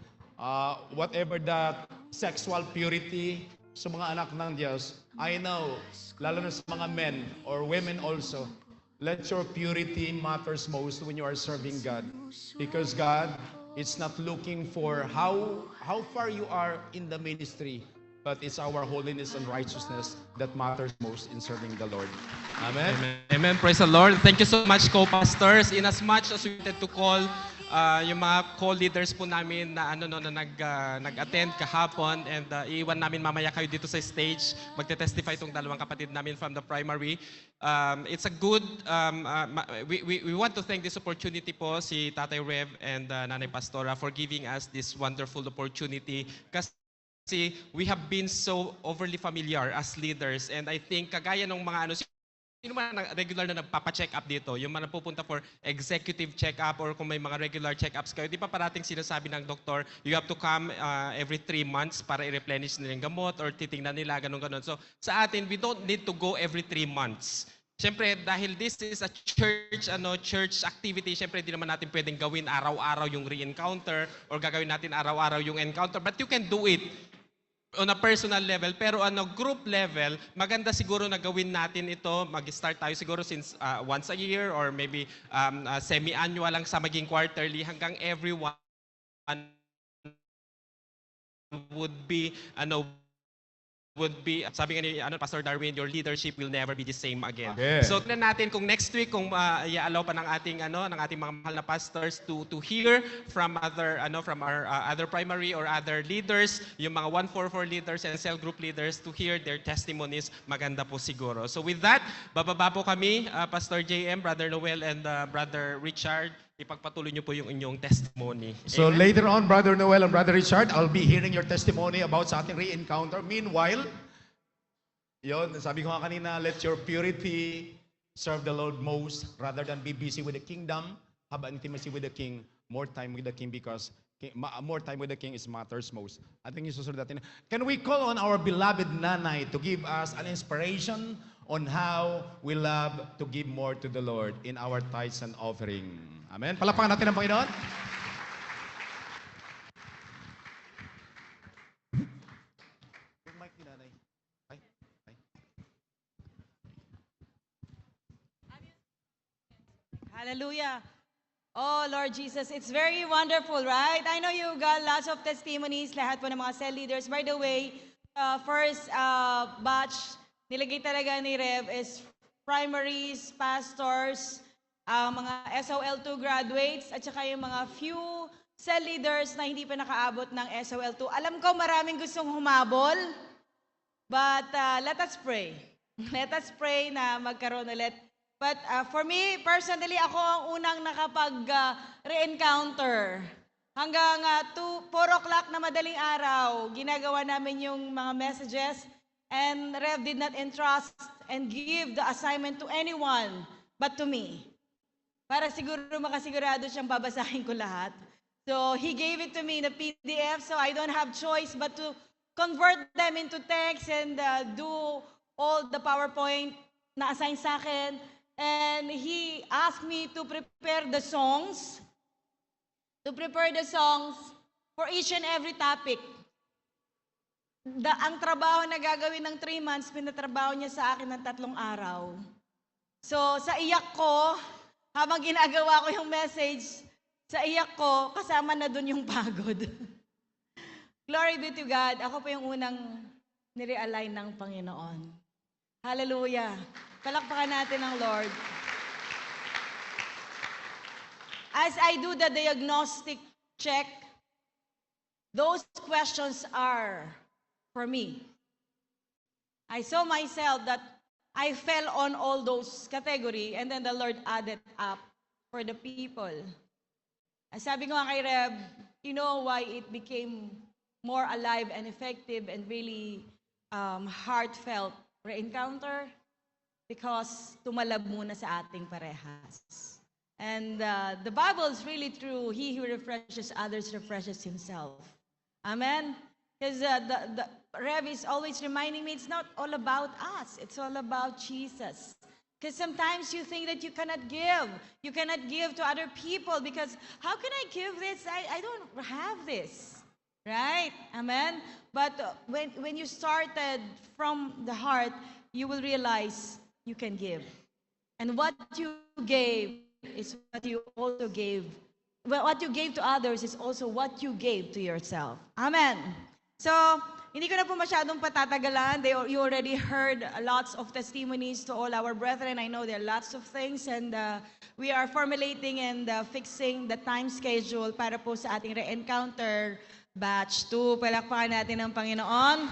whatever that sexual purity sa mga anak ng Diyos, I know, lalo na sa mga men or women also, let your purity matters most when you are serving God. Because God is not looking for how far you are in the ministry, but it's our holiness and righteousness that matters most in serving the Lord. Amen? Amen. Amen. Praise the Lord. Thank you so much, co-pastors. In as much as we wanted to call yung mga co-leaders po namin na nag-attend kahapon, and iiwan namin mamaya kayo dito sa stage, magte-testify itong dalawang kapatid namin from the primary. It's a good, we want to thank this opportunity po si Tatay Rev and Nanay Pastora for giving us this wonderful opportunity. Kasi we have been so overly familiar as leaders, and I think kagaya ng mga sino man regular na nagpapa-check up dito, yung mga pupunta for executive check-up or kung may mga regular check-ups kayo, di pa parating sinasabi ng doktor, you have to come every 3 months para i-replenish nila yung gamot or titingnan nila, ganun-ganun. So sa atin, we don't need to go every 3 months. Siyempre, dahil this is a church activity, siyempre di naman natin pwedeng gawin araw-araw yung re-encounter or gagawin natin araw-araw yung encounter, but you can do it on a personal level, pero group level, maganda siguro na gawin natin ito. Mag-start tayo siguro since once a year or maybe semi-annual lang sa maging quarterly hanggang everyone would be sabi nga ni Pastor Darwin, your leadership will never be the same again. Okay. So tignan natin kung next week kung i-allow pa ng ating mga mahal na pastors to hear from our other primary or other leaders, yung mga 144 leaders and cell group leaders, to hear their testimonies, maganda po siguro. So with that, bababa po kami, Pastor JM, Brother Noel, and Brother Richard. Ipagpatuloy niyo po yung inyong testimony. So Amen. later on, Brother Noel and Brother Richard, I'll be hearing your testimony about sa ating re-encounter. Meanwhile, yun, sabi ko nga kanina, let your purity serve the Lord most rather than be busy with the kingdom. Have intimacy with the King, more time with the King, because more time with the King is matters most. I think yung susunod natin. Can we call on our beloved Nanay to give us an inspiration on how we love to give more to the Lord in our tithes and offering? Amen. Palakpakan natin ang Panginoon. Hallelujah. Oh, Lord Jesus, it's very wonderful, right? I know you got lots of testimonies, lahat po ng mga cell leaders. By the way, first batch, nilagay talaga ni Rev is primaries, pastors, mga SOL2 graduates, at saka yung mga few cell leaders na hindi pa nakaabot ng SOL2. Alam ko maraming gustong humabol, but let us pray. Let us pray na magkaroon ulit. But for me, personally, ako ang unang nakapag-re-encounter. Hanggang 4 o'clock na madaling araw, ginagawa namin yung mga messages, and Rev did not entrust and give the assignment to anyone but to me. Para siguro makasigurado siyang babasahin ko lahat. So he gave it to me in a PDF, so I don't have choice but to convert them into text and do all the PowerPoint na assign sa akin. And he asked me to prepare the songs for each and every topic. Ang trabaho na gagawin ng 3 months, pinatrabaho niya sa akin ng 3 araw. So sa iyak ko, habang ginagawa ko yung message, sa iyak ko, kasama na dun yung pagod. Glory be to God. Ako pa yung unang nirealign ng Panginoon. Hallelujah. Palakpakan natin ang Lord. As I do the diagnostic check, those questions are for me. I saw myself that I fell on all those category, and then the Lord added up for the people. Sabi ko nga kay Reb, you know why it became more alive and effective and really heartfelt re-encounter because tumalab muna sa ating parehas. And the Bible is really true. He who refreshes others refreshes himself. Amen? Because the Rev is always reminding me it's not all about us. It's all about Jesus. Because sometimes you think that you cannot give. You cannot give to other people because how can I give this? I don't have this. Right? Amen? But when you started from the heart, you will realize you can give. And what you gave is what you also gave. Well, what you gave to others is also what you gave to yourself. Amen. So, hindi ko na po masyadong patatagalan. You already heard lots of testimonies to all our brethren. I know there are lots of things and we are formulating and fixing the time schedule para po sa ating re-encounter batch 2. Palakpakan natin ang Panginoon.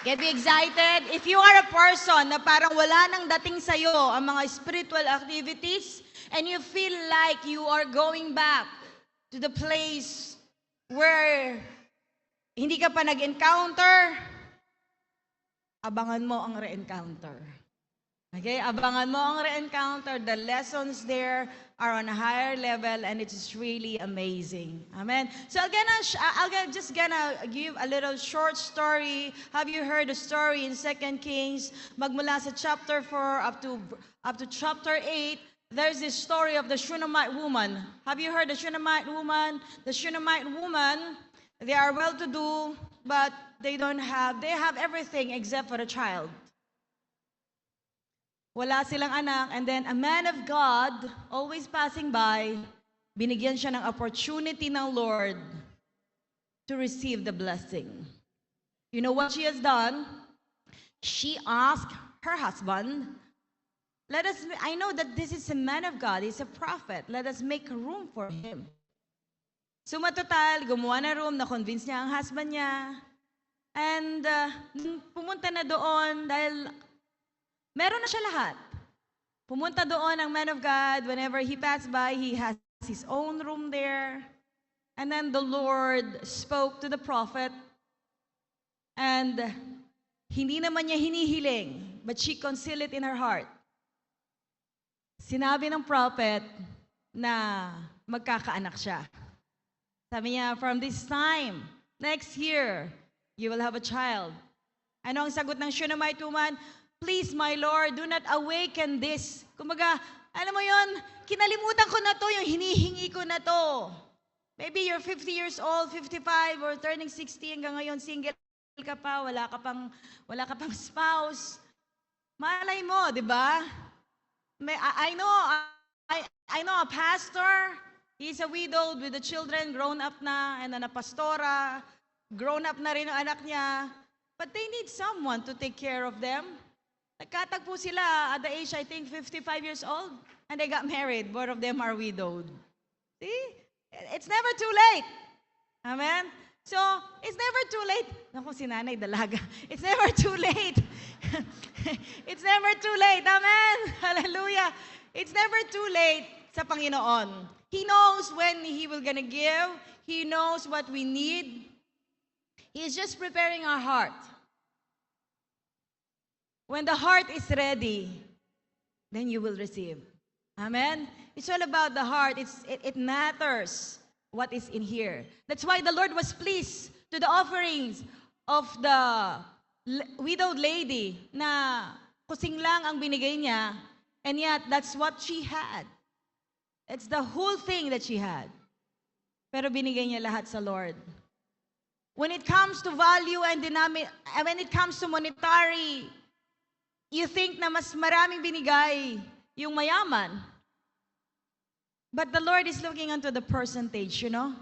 Get me excited. If you are a person na parang wala nang dating sa'yo ang mga spiritual activities and you feel like you are going back to the place where hindi ka pa nag-encounter, abangan mo ang re-encounter. Okay? Abangan mo ang re-encounter. The lessons there are on a higher level and it is really amazing. Amen. So just gonna give a little short story. Have you heard the story in 2 Kings? Magmula sa chapter 4 up to chapter 8, there's this story of the Shunammite woman. Have you heard the Shunammite woman? The Shunammite woman, they are well-to-do, but they have everything except for a child. Wala silang anak, and then a man of God, always passing by, binigyan siya ng opportunity ng Lord to receive the blessing. You know what she has done? She asked her husband, I know that this is a man of God, he's a prophet, let us make room for him. So matotal, gumawa na room, na-convince niya ang husband niya, and pumunta na doon dahil meron na siya lahat. Pumunta doon ang man of God. Whenever he passed by, he has his own room there. And then the Lord spoke to the prophet. And hindi naman niya hinihiling, but she concealed it in her heart. Sinabi ng prophet na magkakaanak siya. Sabi niya, from this time, next year, you will have a child. Ano ang sagot ng Shunammite woman? Please, my Lord, do not awaken this. Kumbaga, alam mo yon, kinalimutan ko na to, yung hinihingi ko na to. Maybe you're 50 years old, 55, or turning 60, hanggang ngayon single ka pa, wala ka pang spouse. Malay mo, di ba? I know a pastor, he's a widowed with the children, grown up na, and then a pastora, grown up na rin ang anak niya, but they need someone to take care of them. Nagkatagpo sila at the age, I think, 55 years old, and they got married. Both of them are widowed. See? It's never too late. Amen? So, it's never too late. Naku, si nanay dalaga. It's never too late. It's never too late. Amen? Hallelujah. It's never too late sa Panginoon. He knows when He will gonna give. He knows what we need. He's just preparing our heart. When the heart is ready, then you will receive. Amen? It's all about the heart. It matters what is in here. That's why the Lord was pleased to the offerings of the widowed lady na kusing lang ang binigay niya, and yet that's what she had. It's the whole thing that she had. Pero binigay niya lahat sa Lord. When it comes to value and when it comes to monetary, you think na mas maraming binigay yung mayaman. But the Lord is looking onto the percentage, you know?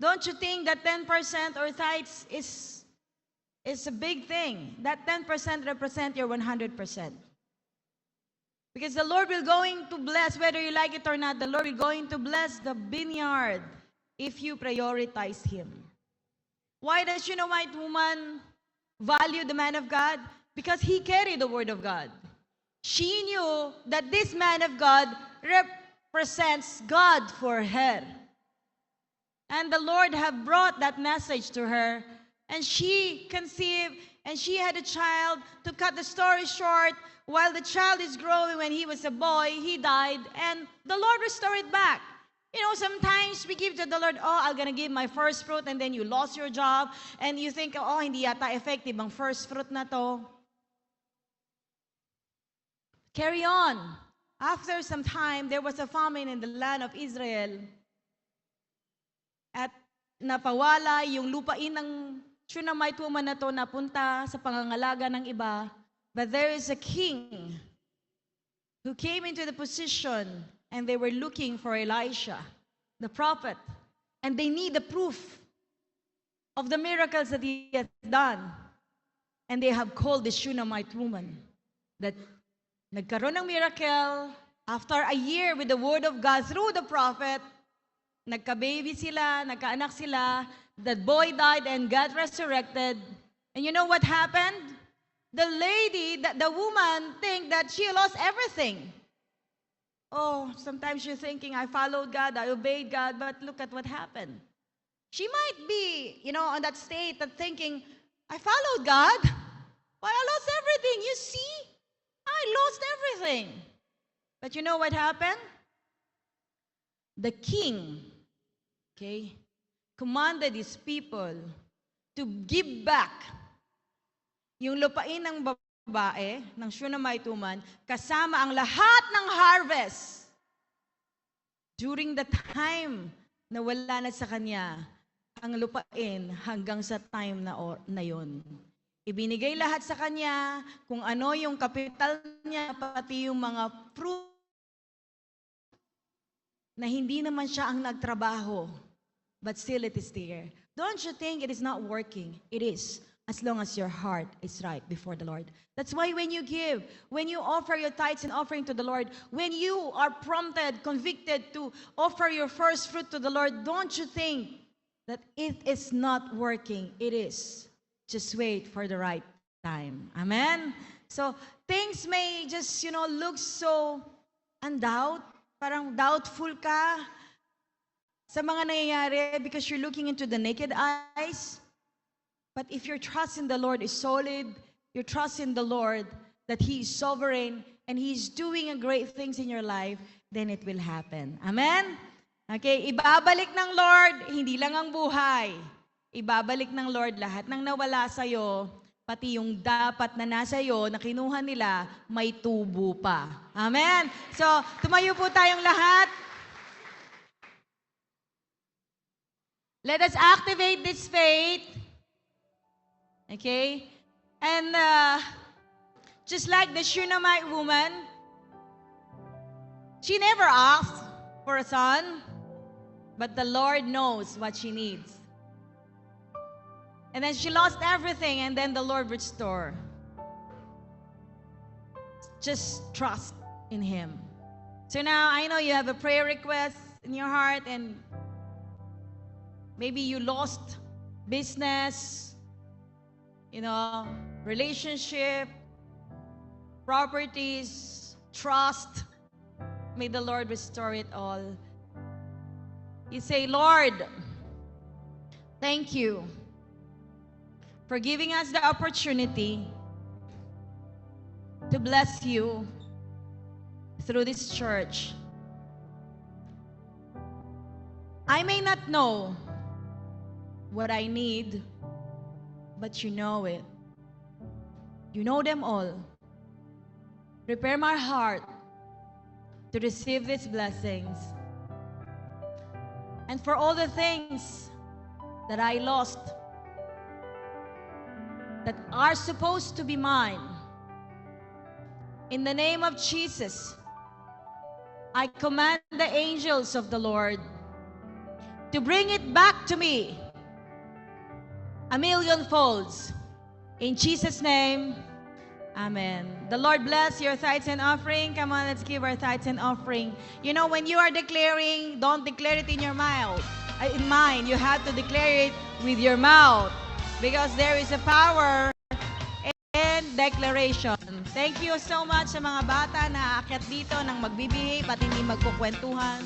Don't you think that 10% or tithes is a big thing? That 10% represent your 100%. Because the Lord will going to bless, whether you like it or not, the Lord will going to bless the vineyard if you prioritize Him. Why does Shunammite woman value the man of God? Because he carried the word of God. She knew that this man of God represents God for her. And the Lord have brought that message to her. And she conceived, and she had a child. To cut the story short, while the child is growing, when he was a boy, he died, and the Lord restored it back. You know, sometimes we give to the Lord, oh, I'm gonna give my first fruit, and then you lost your job, and you think, oh, hindi yata effective ang first fruit na to. Carry on. After some time, there was a famine in the land of Israel. At napawala yung lupain ng Shunammite woman na to, napunta sa pangangalaga ng iba. But there is a king who came into the position, and they were looking for Elisha, the prophet. And they need the proof of the miracles that he has done. And they have called the Shunammite woman that nagkaroon ng miracle. After a year with the word of God through the prophet, nagka-baby sila, nagka-anak sila, the boy died and God resurrected. And you know what happened? The lady, the woman, think that she lost everything. Oh, sometimes you're thinking, I followed God, I obeyed God, but look at what happened. She might be, on that state of thinking, I followed God, but I lost everything. You see? I lost everything. But you know what happened? The king, commanded his people to give back yung lupain ng babae, ng Shunammite woman, kasama ang lahat ng harvest. During the time na wala na sa kanya ang lupain hanggang sa time na yon. Ibinigay lahat sa kanya, kung ano yung kapital niya, pati yung mga fruit na hindi naman siya ang nagtrabaho, but still it is there. Don't you think it is not working? It is, as long as your heart is right before the Lord. That's why when you give, when you offer your tithes and offering to the Lord, when you are prompted, convicted to offer your first fruit to the Lord, don't you think that it is not working? It is. Just wait for the right time. Amen? So, things may just, look so parang doubtful ka sa mga nangyayari because you're looking into the naked eyes. But if your trust in the Lord is solid, your trust in the Lord that He is sovereign and He's doing a great things in your life, then it will happen. Amen? Okay, ibabalik ng Lord, hindi lang ang buhay. Ibabalik ng Lord lahat ng nawala sa'yo, pati yung dapat na nasa iyo, na kinuha nila, may tubo pa. Amen? So, tumayo po tayong lahat. Let us activate this faith. Okay? And just like the Shunammite woman, she never asked for a son, but the Lord knows what she needs. And then she lost everything, and then the Lord restored. Just trust in Him. So now, I know you have a prayer request in your heart, and maybe you lost business, relationship, properties, trust. May the Lord restore it all. You say, Lord, thank you for giving us the opportunity to bless you through this church. I may not know what I need, but you know it. You know them all. Prepare my heart to receive these blessings. And for all the things that I lost, that are supposed to be mine, in the name of Jesus, I command the angels of the Lord to bring it back to me 1,000,000 folds. In Jesus' name, amen. The Lord bless your tithes and offering. Come on, let's give our tithes and offering. When you are declaring, don't declare it in your mouth, in mind. You have to declare it with your mouth, because there is a power in declaration. Thank you so much sa mga bata na aakyat dito nang magbibihip at hindi magkukwentuhan.